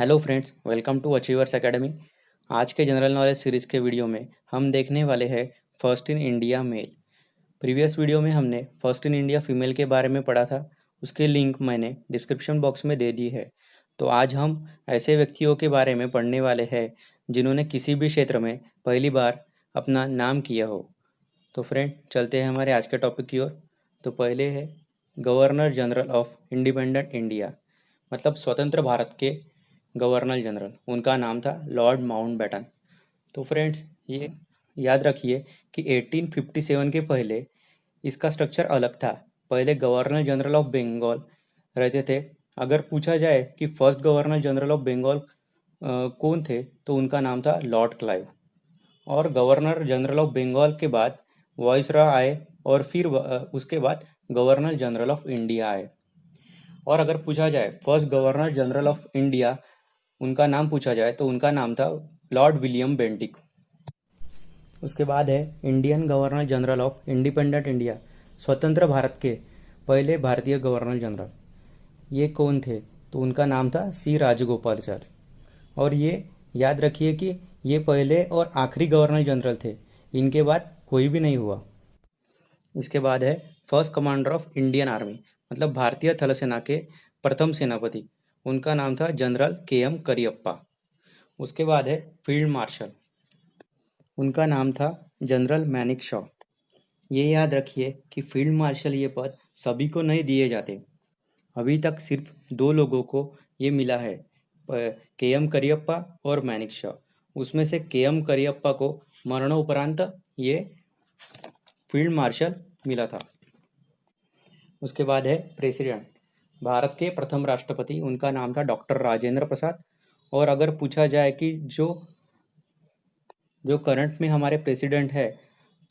Hello friends, welcome to Achievers Academy. आज के general knowledge series के वीडियो में हम देखने वाले हैं first in India male. Previous video में हमने फर्स्ट इन इंडिया फीमेल के बारे में पढ़ा था। उसके लिंक मैंने डिस्क्रिप्शन बॉक्स में दे दी है। तो आज हम ऐसे व्यक्तियों के बारे में पढ़ने वाले हैं जिन्होंने किसी भी क्षेत्र में पहली बार अपना नाम किया हो। तो फ्रेंड, चलते हैं हमारे आज के टॉपिक की ओर। तो पहले है governor general of independent India, मतलब स्वतंत्र भारत के गवर्नर जनरल। उनका नाम था लॉर्ड माउंटबेटन। तो फ्रेंड्स, ये याद रखिए कि 1857 के पहले इसका स्ट्रक्चर अलग था। पहले गवर्नर जनरल ऑफ बंगाल रहते थे। अगर पूछा जाए कि first governor general of Bengal कौन थे, तो उनका नाम था लॉर्ड क्लाइव। और गवर्नर जनरल ऑफ बंगाल के बाद वाइसरॉय आए, और फिर उसके बाद गवर्नर जनरल ऑफ इंडिया आए। और अगर पूछा जाए first governor general of India, उनका नाम पूछा जाए तो उनका नाम था लॉर्ड विलियम बेंटिक। उसके बाद है Indian governor general of independent India, स्वतंत्र भारत के पहले भारतीय गवर्नर जनरल। ये कौन थे? तो उनका नाम था सी राजगोपालाचारी। और ये याद रखिए कि ये पहले और आखिरी गवर्नर जनरल थे, इनके बाद कोई भी नहीं हुआ। इसके बाद है first commander of Indian army, मतलब भारतीय थल सेना के प्रथम सेनापति। उनका नाम था जनरल के एम करियप्पा। उसके बाद है फील्ड मार्शल, उनका नाम था जनरल मैनिक शॉ। ये याद रखिए कि फील्ड मार्शल ये पद सभी को नहीं दिए जाते। अभी तक सिर्फ दो लोगों को ये मिला है, के एम करियप्पा और मैनिक शॉ। उसमें से के एम करियप्पा को मरणोपरांत ये फील्ड मार्शल मिला था। उसके बाद है प्रेसिडेंट, भारत के प्रथम राष्ट्रपति। उनका नाम था डॉक्टर राजेंद्र प्रसाद। और अगर पूछा जाए कि जो जो करंट में हमारे प्रेसिडेंट है,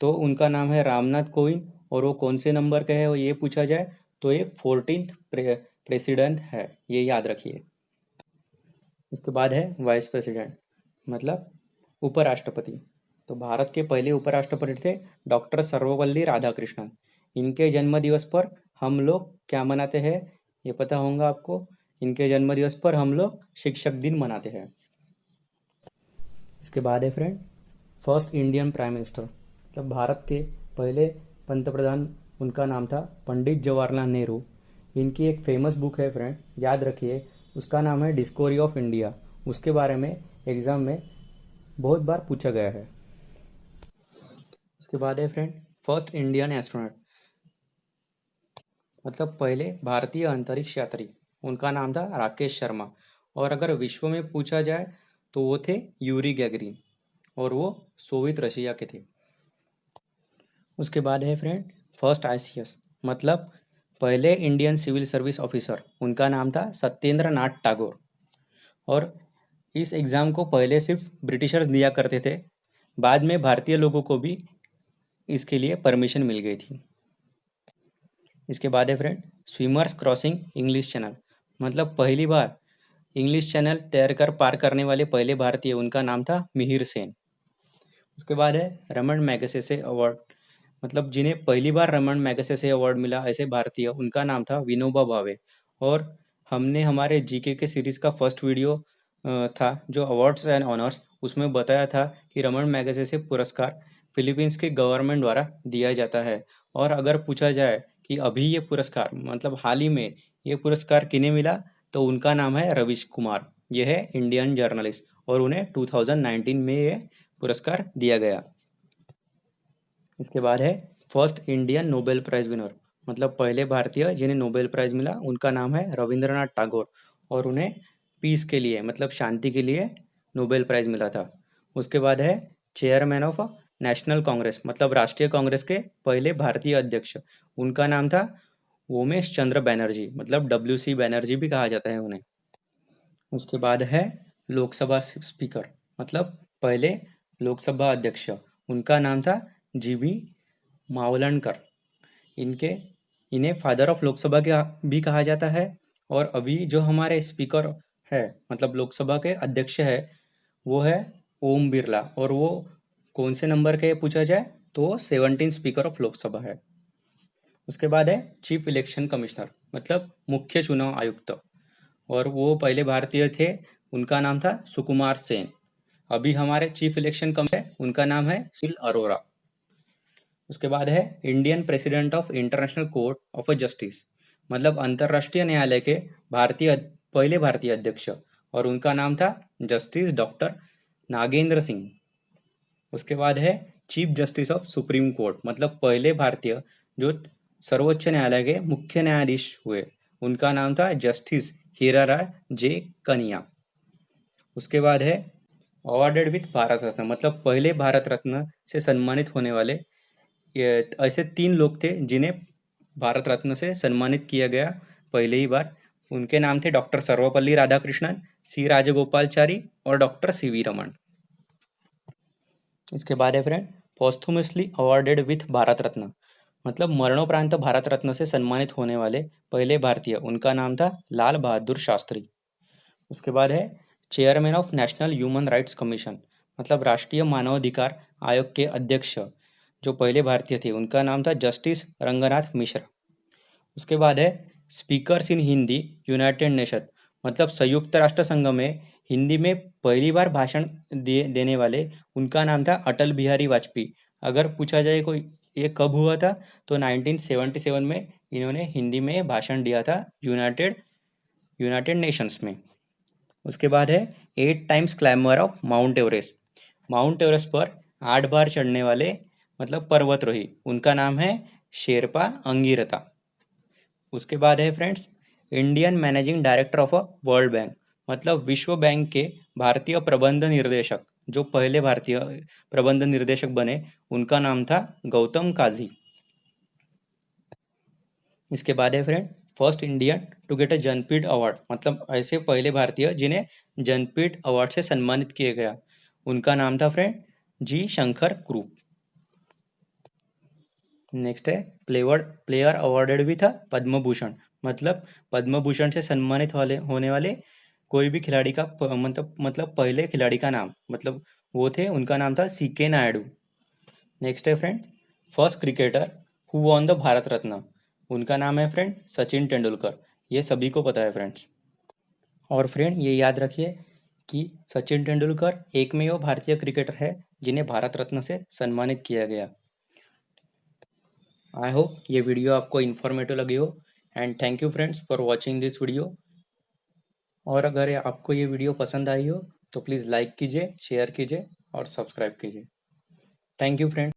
तो उनका नाम है रामनाथ कोविंद। और वो कौन से नंबर के है, वो ये पूछा जाए तो ये 14th प्रेसिडेंट है, ये याद रखिए। इसके बाद है वाइस प्रेसिडेंट, मतलब उपराष्ट्रपति। तो भारत के पहले उपराष्ट्रपति थे डॉक्टर सर्वपल्ली राधाकृष्णन। इनके जन्म दिवस पर हम लोग क्या मनाते हैं, ये पता होगा आपको। इनके जन्म दिवस पर हम लोग शिक्षक दिन मनाते हैं। इसके बाद है friend first Indian prime minister, मतलब भारत के पहले पंतप्रधान। उनका नाम था पंडित जवाहरलाल नेहरू। इनकी एक फेमस बुक है फ्रेंड, याद रखिए, उसका नाम है डिस्कवरी ऑफ इंडिया। उसके बारे में एग्जाम में बहुत बार पूछा गया है। उसके बाद है फ्रेंड फर्स्ट इंडियन एस्ट्रोनॉट, मतलब पहले भारतीय अंतरिक्ष यात्री। उनका नाम था राकेश शर्मा। और अगर विश्व में पूछा जाए तो वो थे यूरी गैगरिन, और वो सोवियत रशिया के थे। उसके बाद है फ्रेंड फर्स्ट आईसीएस, मतलब पहले इंडियन सिविल सर्विस ऑफिसर। उनका नाम था सत्येंद्र नाथ टैगोर। और इस एग्ज़ाम को पहले सिर्फ ब्रिटिशर्स दिया करते थे, बाद में भारतीय लोगों को भी इसके लिए परमिशन मिल गई थी। इसके बाद है friend swimmers crossing English channel, मतलब पहली बार इंग्लिश चैनल तैर कर पार करने वाले पहले भारतीय। उनका नाम था मिहिर सेन। उसके बाद है रमन मैगसेसे अवार्ड, मतलब जिन्हें पहली बार रमन मैगसेसे अवार्ड मिला ऐसे भारतीय। उनका नाम था विनोबा भावे। और हमने हमारे जीके के सीरीज का फर्स्ट वीडियो था जो अवार्ड्स एंड ऑनर्स, उसमें बताया था कि रमन मैगसेसे पुरस्कार फिलीपींस के गवर्नमेंट द्वारा दिया जाता है। और अगर पूछा जाए कि अभी ये पुरस्कार, मतलब हाल ही में ये पुरस्कार किन्हें मिला, तो उनका नाम है रवीश कुमार। यह है इंडियन जर्नलिस्ट, और उन्हें 2019 में ये पुरस्कार दिया गया। इसके बाद है first Indian Nobel prize winner, मतलब पहले भारतीय जिन्हें नोबेल प्राइज मिला। उनका नाम है रविंद्रनाथ टैगोर, और उन्हें पीस के लिए, मतलब शांति के लिए नोबेल प्राइज मिला था। उसके बाद है चेयरमैन ऑफ नेशनल कांग्रेस, मतलब राष्ट्रीय कांग्रेस के पहले भारतीय अध्यक्ष। उनका नाम था उमेश चंद्र बैनर्जी, मतलब डब्ल्यू सी बैनर्जी भी कहा जाता है उन्हें। उसके बाद है लोकसभा स्पीकर, मतलब पहले लोकसभा अध्यक्ष। उनका नाम था जीवी मावलनकर। इनके इन्हें फादर ऑफ लोकसभा के भी कहा जाता है। और अभी जो हमारे स्पीकर है, मतलब लोकसभा के अध्यक्ष है, वो है ओम बिरला। और वो कौन से नंबर के पूछा जाए तो 17 स्पीकर ऑफ लोकसभा है। उसके बाद है चीफ इलेक्शन कमिश्नर, मतलब मुख्य चुनाव आयुक्त। और वो पहले भारतीय थे उनका नाम था सुकुमार सेन। अभी हमारे चीफ इलेक्शन कम है, उनका नाम है सुनील अरोरा। उसके बाद है Indian president of international court of justice, मतलब अंतरराष्ट्रीय न्यायालय के पहले भारतीय अध्यक्ष, और उनका नाम था जस्टिस डॉक्टर नागेंद्र सिंह। उसके बाद है chief justice of supreme court, मतलब पहले भारतीय जो सर्वोच्च न्यायालय के मुख्य न्यायाधीश हुए, उनका नाम था जस्टिस हीरारा जे कनिया। उसके बाद है अवार्डेड विथ भारत रत्न, मतलब पहले भारत रत्न से सम्मानित होने वाले ऐसे 3 लोग थे जिन्हें भारत रत्न से सम्मानित किया गया पहले ही बार। उनके नाम थे डॉक्टर सर्वपल्ली राधाकृष्णन, सी राजगोपालचारी और डॉक्टर सीवी रमन। इसके बाद है friend पोस्थुमसली awarded with Bharat Ratna, मतलब मरणोपरांत भारत रत्न से सम्मानित होने वाले पहले भारतीय, उनका नाम था लाल बहादुर शास्त्री। उसके बाद है chairman of national human rights commission, मतलब राष्ट्रीय मानवाधिकार आयोग के अध्यक्ष जो पहले भारतीय थे, उनका नाम था जस्टिस रंगनाथ मिश्रा। उसके बाद है speakers in Hindi United nation, मतलब संयुक्त राष्ट्र संघ में हिंदी में पहली बार भाषण देने वाले, उनका नाम था अटल बिहारी वाजपेयी। अगर पूछा जाए कोई ये कब हुआ था, तो 1977 में इन्होंने हिंदी में भाषण दिया था यूनाइटेड नेशंस में। उसके बाद है 8 times climber of mount Everest, mount Everest पर 8 बार चढ़ने वाले मतलब पर्वतरोही, उनका नाम है शेरपा अंगीरता। उसके बाद है friends Indian managing director of a world bank, मतलब विश्व बैंक के भारतीय प्रबंध निर्देशक जो पहले भारतीय प्रबंध निर्देशक बने, उनका नाम था गौतम काजी। इसके बाद है friend first Indian to get a Jnanpith award, मतलब ऐसे पहले भारतीय जिन्हें जनपीठ अवार्ड से सम्मानित किया गया, उनका नाम था फ्रेंड जी शंकर क्रूप। नेक्स्ट है प्लेयर अवार्डेड भी था पद्म भूषण, मतलब पद्म भूषण से सम्मानित होने वाले कोई भी खिलाड़ी का मतलब पहले खिलाड़ी का नाम, मतलब वो थे, उनका नाम था सीके नायडू। नेक्स्ट है friend first cricketer who won the Bharat Ratna, उनका नाम है फ्रेंड सचिन तेंदुलकर। ये सभी को पता है फ्रेंड्स। और फ्रेंड ये याद रखिए कि सचिन तेंदुलकर एकमेव भारतीय क्रिकेटर है जिन्हें भारत रत्न से सम्मानित किया गया। आई होप ये वीडियो आपको इन्फॉर्मेटिव लगी हो, and thank you friends for watching this video. और अगर आपको ये वीडियो पसंद आई हो तो प्लीज़ लाइक कीजिए, शेयर कीजिए और सब्सक्राइब कीजिए। Thank you friends.